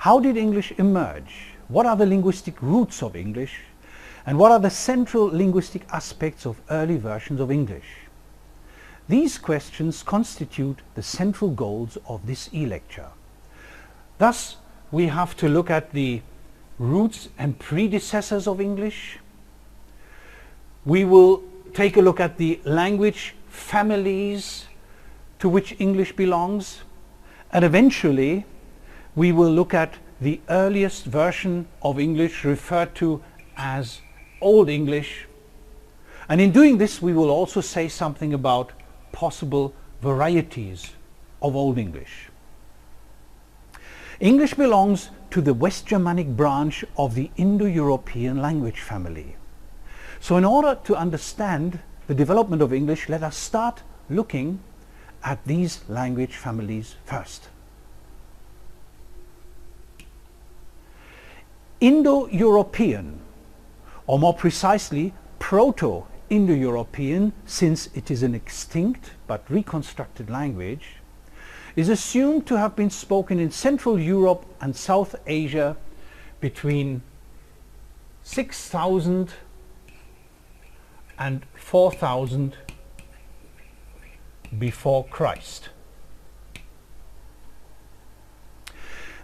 How did English emerge? What are the linguistic roots of English? And what are the central linguistic aspects of early versions of English? These questions constitute the central goals of this e-lecture. Thus, we have to look at the roots and predecessors of English. We will take a look at the language families to which English belongs, and eventually we will look at the earliest version of English referred to as Old English, and in doing this we will also say something about possible varieties of Old English. English belongs to the West Germanic branch of the Indo-European language family. So in order to understand the development of English, let us start looking at these language families first. Indo-European, or more precisely Proto-Indo-European, since it is an extinct but reconstructed language, is assumed to have been spoken in Central Europe and South Asia between 6000 and 4000 before Christ.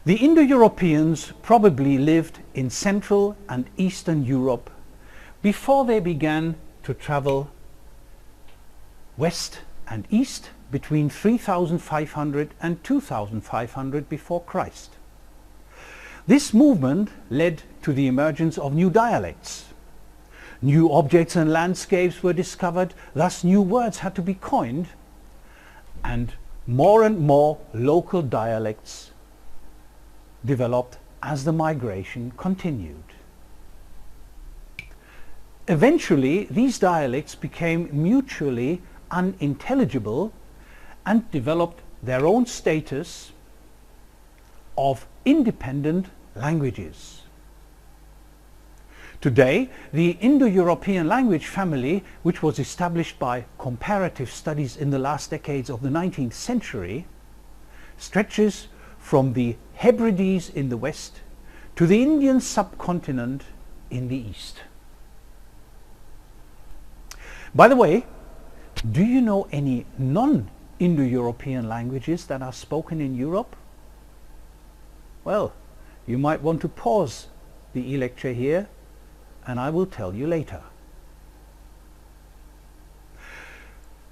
The Indo-Europeans probably lived in Central and Eastern Europe before they began to travel west and east between 3500 and 2500 before Christ. This movement led to the emergence of new dialects. New objects and landscapes were discovered, thus new words had to be coined, and more local dialects developed as the migration continued. Eventually, these dialects became mutually unintelligible and developed their own status of independent languages. Today, the Indo-European language family, which was established by comparative studies in the last decades of the 19th century, stretches from the Hebrides in the west to the Indian subcontinent in the east. By the way, do you know any non-Indo-European languages that are spoken in Europe? Well, you might want to pause the e-lecture here and I will tell you later.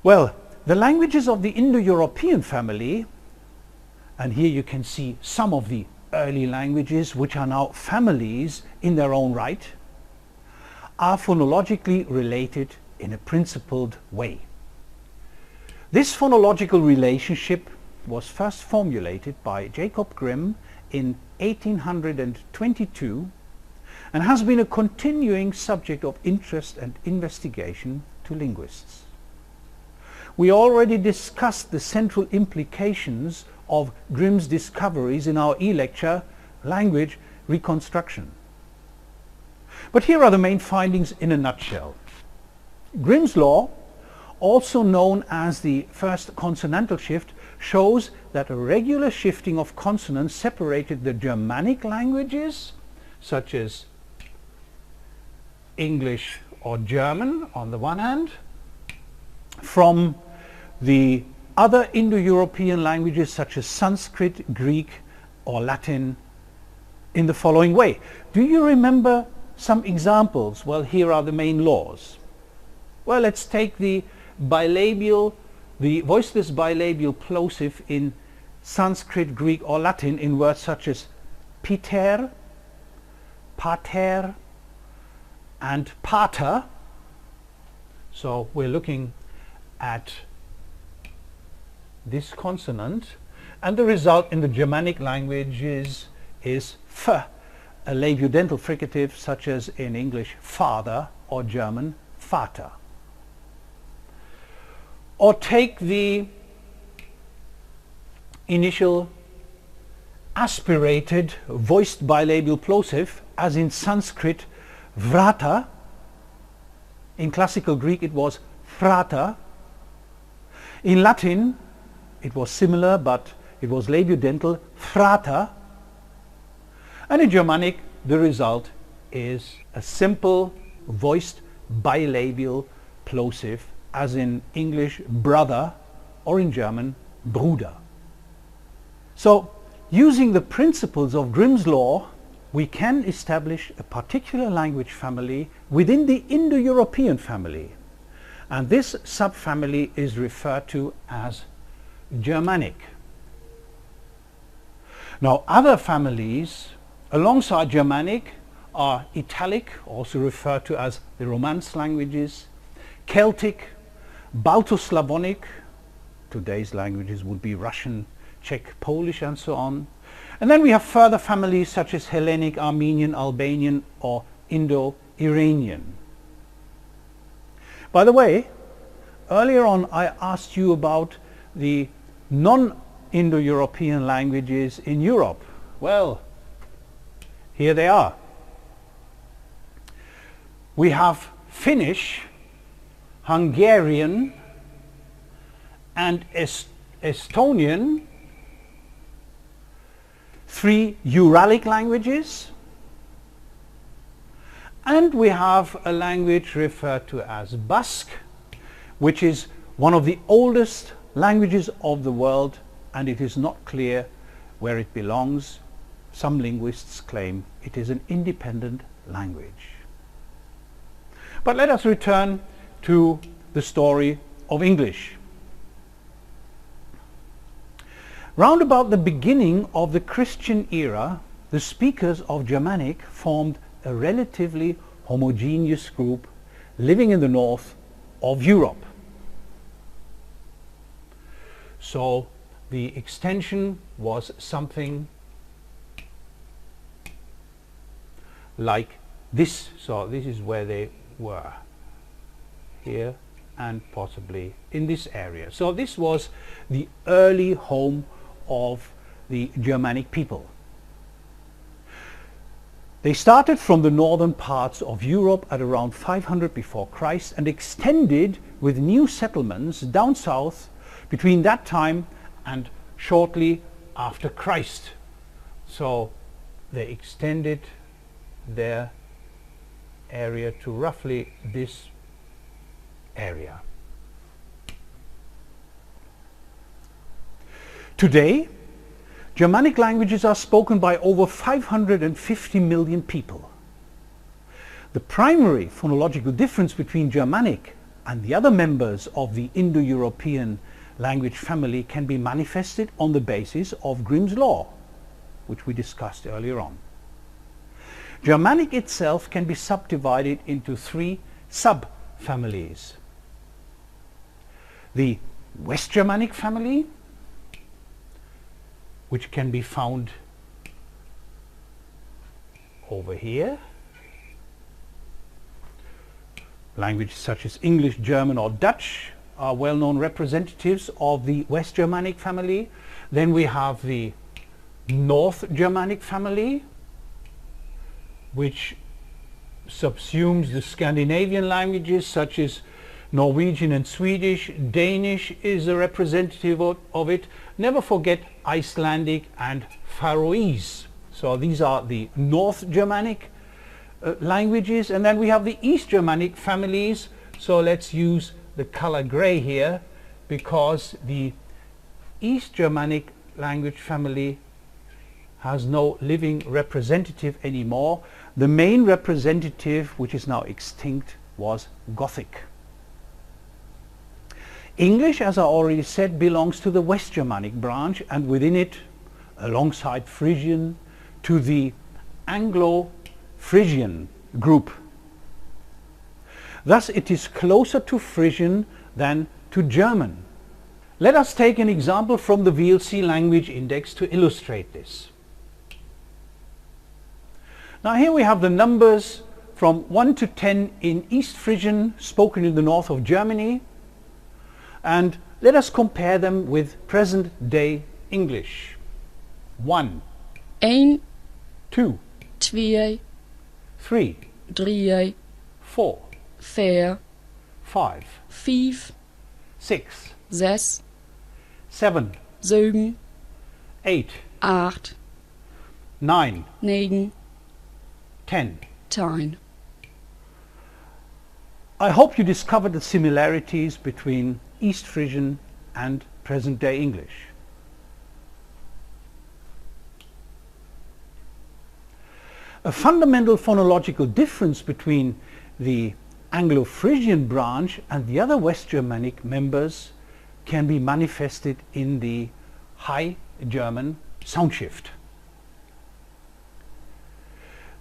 Well, the languages of the Indo-European family, and here you can see some of the early languages which are now families in their own right, are phonologically related in a principled way. This phonological relationship was first formulated by Jacob Grimm in 1822 and has been a continuing subject of interest and investigation to linguists. We already discussed the central implications of Grimm's discoveries in our e-lecture, Language Reconstruction. But here are the main findings in a nutshell. Grimm's law, also known as the first consonantal shift, shows that a regular shifting of consonants separated the Germanic languages, such as English or German on the one hand, from the other Indo-European languages such as Sanskrit, Greek or Latin in the following way. Do you remember some examples? Well, here are the main laws. Well, let's take the bilabial, the voiceless bilabial plosive in Sanskrit, Greek or Latin in words such as piter, pater and pater. So we're looking at this consonant, and the result in the Germanic languages is f, a labiodental fricative such as in English father or German Vater. Or take the initial aspirated voiced bilabial plosive as in Sanskrit vrata, in classical Greek it was frata, in Latin it was similar but it was labiodental frata, And in Germanic, the result is a simple voiced bilabial plosive, as in English brother or in German Bruder. So, using the principles of Grimm's law, we can establish a particular language family within the Indo-European family. And this subfamily is referred to as Germanic. Now, other families alongside Germanic are Italic, also referred to as the Romance languages, Celtic, Balto-Slavonic, today's languages would be Russian, Czech, Polish and so on. And then we have further families such as Hellenic, Armenian, Albanian or Indo-Iranian. By the way, earlier on I asked you about the non-Indo-European languages in Europe. Well, here they are. We have Finnish, Hungarian and Estonian, 3 Uralic languages, and we have a language referred to as Basque, which is one of the oldest languages of the world, and it is not clear where it belongs. Some linguists claim it is an independent language. But let us return to the story of English. Round about the beginning of the Christian era, the speakers of Germanic formed a relatively homogeneous group living in the north of Europe. So the extension was something like this. So this is where they were, here and possibly in this area. So this was the early home of the Germanic people. They started from the northern parts of Europe at around 500 before Christ and extended with new settlements down south between that time and shortly after Christ. So they extended their area to roughly this area. Today, Germanic languages are spoken by over 550 million people. The primary phonological difference between Germanic and the other members of the Indo-European language family can be manifested on the basis of Grimm's law, which we discussed earlier on. Germanic itself can be subdivided into 3 subfamilies. The West Germanic family, which can be found over here. Languages such as English, German or Dutch are well-known representatives of the West Germanic family. Then we have the North Germanic family, which subsumes the Scandinavian languages such as Norwegian and Swedish. Danish is a representative of it. Never forget Icelandic and Faroese. So these are the North Germanic languages, and then we have the East Germanic families. So let's use the color gray here, because the East Germanic language family has no living representative anymore. The main representative, which is now extinct, was Gothic. English, as I already said, belongs to the West Germanic branch, and within it, alongside Frisian, to the Anglo-Frisian group. Thus it is closer to Frisian than to German. Let us take an example from the VLC language index to illustrate this. Now here we have the numbers from 1 to 10 in East Frisian, spoken in the north of Germany, and let us compare them with present-day English. 1, 1, 2, 2, 3, 3, 4, 4, 5, 5, 6, 6, 7, 7, 8, 8, 9, 9, 10. 10. I hope you discovered the similarities between East Frisian and present-day English. A fundamental phonological difference between the Anglo-Frisian branch and the other West Germanic members can be manifested in the High German sound shift.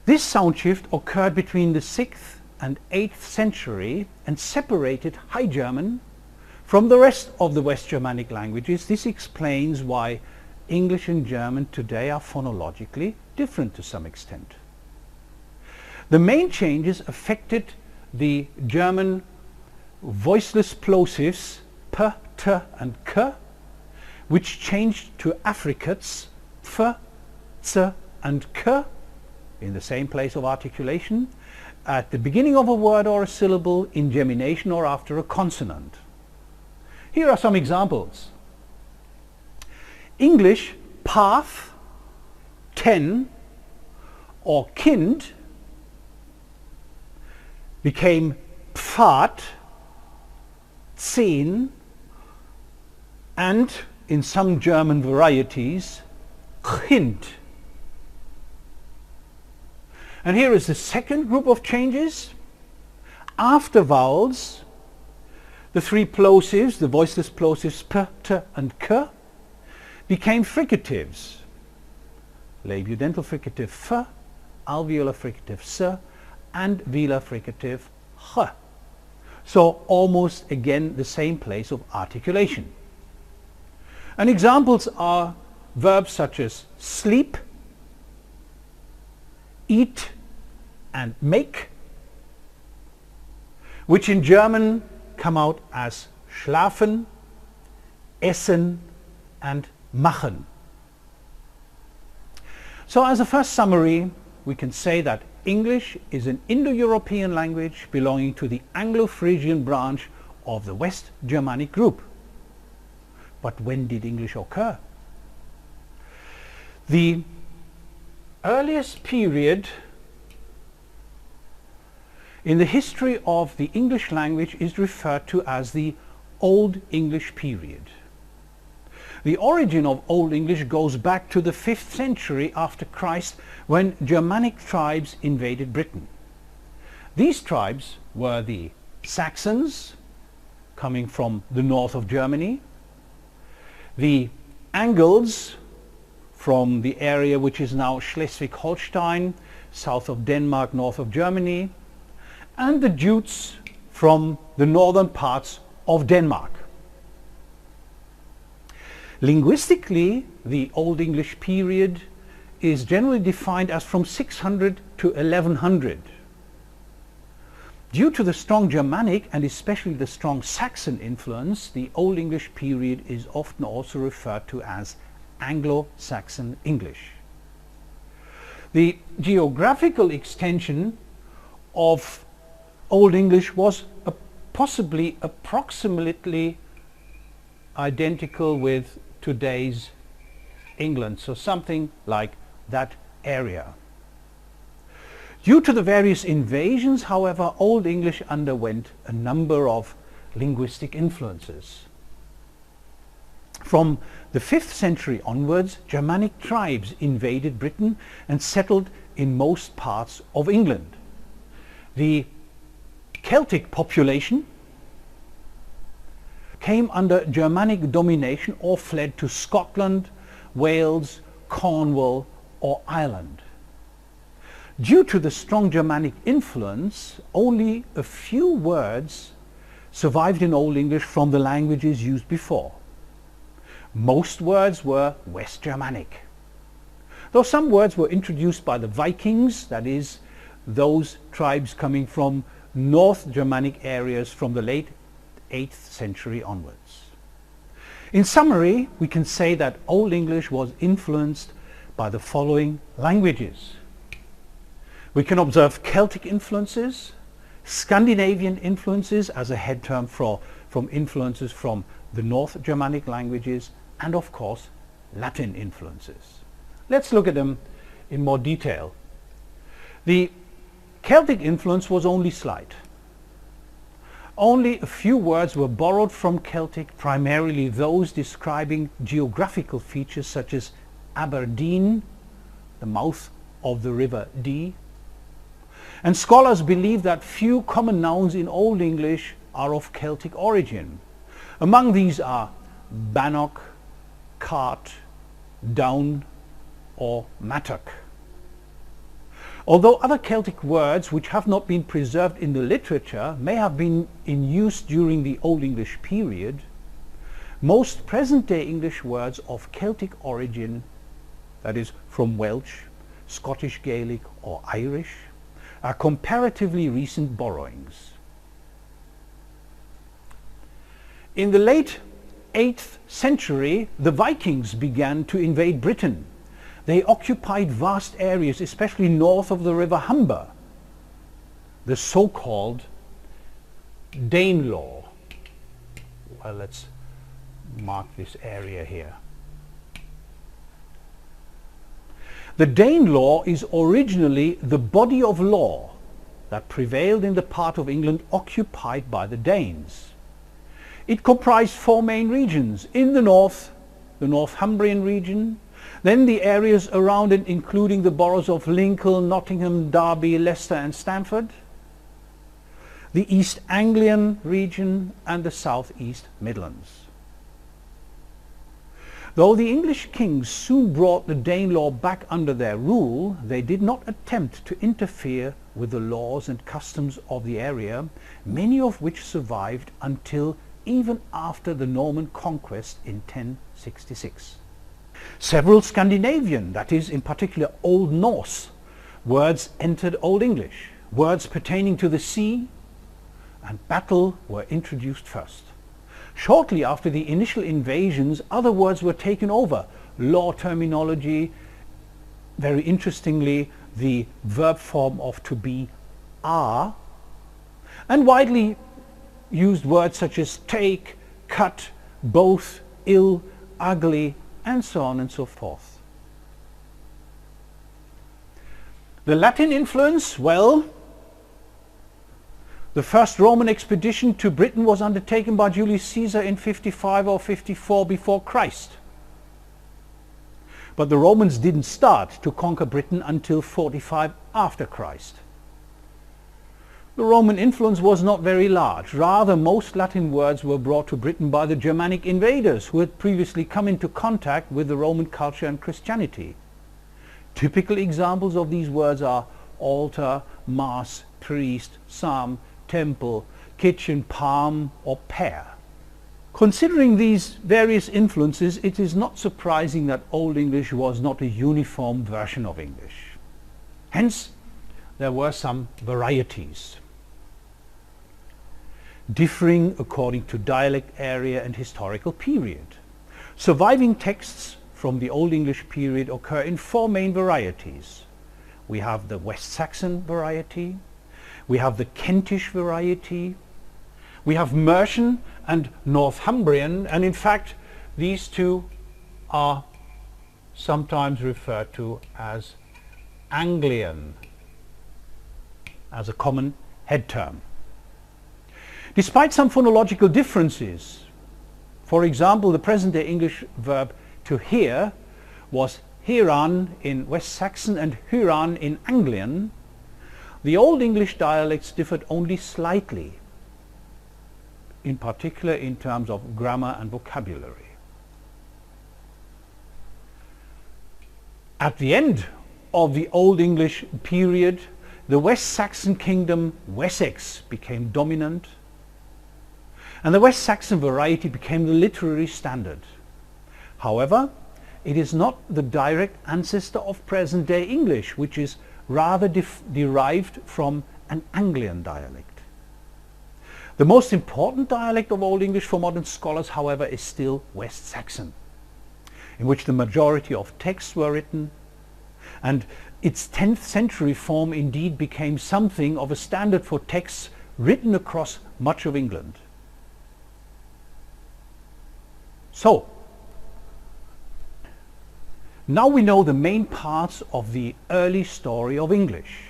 This sound shift occurred between the 6th and 8th century and separated High German from the rest of the West Germanic languages. This explains why English and German today are phonologically different to some extent. The main changes affected the German voiceless plosives p, t and k, which changed to affricates f, z and k in the same place of articulation at the beginning of a word or a syllable, in gemination or after a consonant. Here are some examples. English path, ten or kind became Pfad, Zehn, and in some German varieties, Kind. And here is the second group of changes. After vowels, the three plosives, the voiceless plosives p, t and k, became fricatives. Labiodental fricative f, alveolar fricative s, and velar fricative ch. So almost again the same place of articulation. And examples are verbs such as sleep, eat and make, which in German come out as schlafen, essen and machen. So as a first summary, we can say that English is an Indo-European language belonging to the Anglo-Frisian branch of the West Germanic group. But when did English occur? The earliest period in the history of the English language is referred to as the Old English period. The origin of Old English goes back to the 5th century after Christ, when Germanic tribes invaded Britain. These tribes were the Saxons, coming from the north of Germany, the Angles, from the area which is now Schleswig-Holstein, south of Denmark, north of Germany, and the Jutes from the northern parts of Denmark. Linguistically, the Old English period is generally defined as from 600 to 1100. Due to the strong Germanic and especially the strong Saxon influence, the Old English period is often also referred to as Anglo-Saxon English. The geographical extension of Old English was possibly approximately identical with today's England, so something like that area. Due to the various invasions, however, Old English underwent a number of linguistic influences. From the 5th century onwards, Germanic tribes invaded Britain and settled in most parts of England. The Celtic population came under Germanic domination or fled to Scotland, Wales, Cornwall or Ireland. Due to the strong Germanic influence, only a few words survived in Old English from the languages used before. Most words were West Germanic, though some words were introduced by the Vikings, that is, those tribes coming from North Germanic areas from the late 8th century onwards. In summary, we can say that Old English was influenced by the following languages. We can observe Celtic influences, Scandinavian influences as a head term from influences from the North Germanic languages, and of course Latin influences. Let's look at them in more detail. The Celtic influence was only slight. Only a few words were borrowed from Celtic, primarily those describing geographical features such as Aberdeen, the mouth of the River Dee. And scholars believe that few common nouns in Old English are of Celtic origin. Among these are bannock, cart, down or mattock. Although other Celtic words which have not been preserved in the literature may have been in use during the Old English period, most present-day English words of Celtic origin, that is from Welsh, Scottish Gaelic or Irish, are comparatively recent borrowings. In the late 8th century, the Vikings began to invade Britain. They occupied vast areas, especially north of the River Humber, the so-called Danelaw. Well, let's mark this area here. The Danelaw is originally the body of law that prevailed in the part of England occupied by the Danes. It comprised 4 main regions. In the north, the Northumbrian region, then the areas around it including the boroughs of Lincoln, Nottingham, Derby, Leicester and Stamford, the East Anglian region and the South East Midlands. Though the English kings soon brought the Danelaw back under their rule, they did not attempt to interfere with the laws and customs of the area, many of which survived until even after the Norman conquest in 1066. Several Scandinavian, that is in particular Old Norse, words entered Old English. Words pertaining to the sea and battle were introduced first. Shortly after the initial invasions, other words were taken over. Law terminology, very interestingly, the verb form of to be are, and widely used words such as take, cut, both, ill, ugly, and so on and so forth. The Latin influence, well, the first Roman expedition to Britain was undertaken by Julius Caesar in 55 or 54 before Christ. But the Romans didn't start to conquer Britain until 45 after Christ. The Roman influence was not very large. Rather, most Latin words were brought to Britain by the Germanic invaders who had previously come into contact with the Roman culture and Christianity. Typical examples of these words are altar, mass, priest, psalm, temple, kitchen, palm or pear. Considering these various influences, it is not surprising that Old English was not a uniform version of English. Hence, there were some varieties, differing according to dialect area and historical period. Surviving texts from the Old English period occur in 4 main varieties. We have the West Saxon variety, we have the Kentish variety, we have Mercian and Northumbrian, and in fact these two are sometimes referred to as Anglian as a common head term. Despite some phonological differences, for example, the present-day English verb to hear was heran in West Saxon and huran in Anglian, the Old English dialects differed only slightly, in particular in terms of grammar and vocabulary. At the end of the Old English period, the West Saxon kingdom Wessex became dominant, and the West Saxon variety became the literary standard. However, it is not the direct ancestor of present-day English, which is rather derived from an Anglian dialect. The most important dialect of Old English for modern scholars, however, is still West Saxon, in which the majority of texts were written, and its 10th century form indeed became something of a standard for texts written across much of England. So, Now we know the main parts of the early story of English.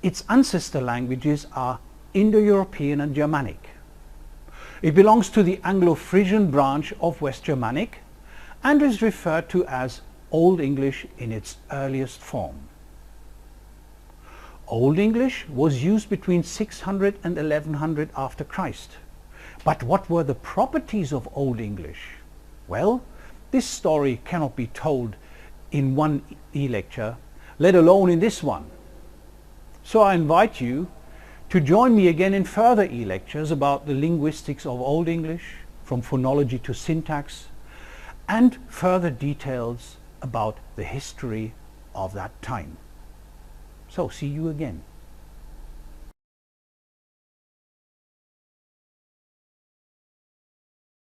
Its ancestor languages are Indo-European and Germanic. It belongs to the Anglo-Frisian branch of West Germanic and is referred to as Old English in its earliest form. Old English was used between 600 and 1100 after Christ. But what were the properties of Old English? Well, this story cannot be told in one e-lecture, let alone in this one. So I invite you to join me again in further e-lectures about the linguistics of Old English, from phonology to syntax, and further details about the history of that time. So see you again.